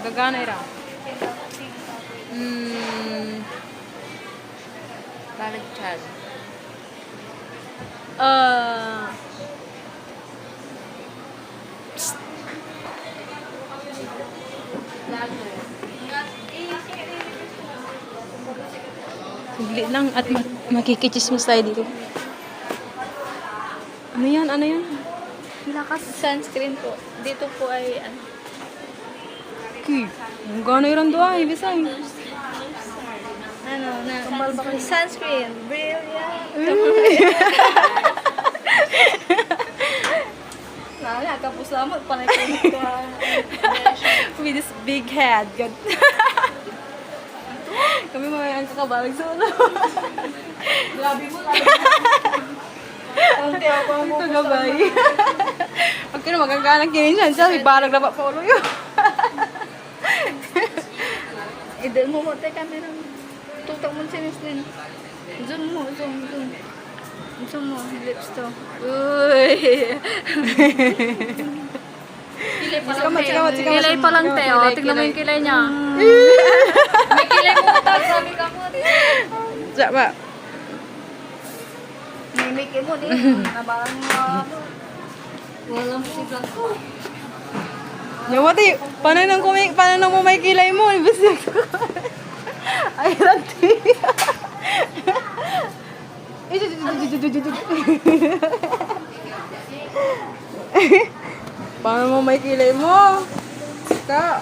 Gagana ira. Baliktad. Saglit lang at makikichismis tayo dito. Ano yan? Ano yan? Lakas sunscreen po. Dito po ay Ki. Ang gana iran doa. Ibisay. ano na kambal ba kayo? Sunscreen. Brilliant. Nah, kapos lamot panay ko With this big head. God. Kami mga ang kakabalag sa ulo. Grabe mo lang. Konti ako ang Ito gabay. Pag kino magagalang kinin siya, ibarag na pa ulo yun. Idol mo mo tayo camera mo. Tutok mo si Miss Lynn. Zoom mo, zoom. Zoom mo, lips to. Uy. Kilay pa lang tayo. Kilay pa lang tayo. Tignan mo yung kilay niya. May kilay mo ito. Sabi ka mo. Siya ba? Mimik mo din. Nabangan mo. Walang sigla ko. Yawati, paano nang mo may kilay mo? Ibasig ko. Ay, ranti. Paano mo may kilay mo? Ka.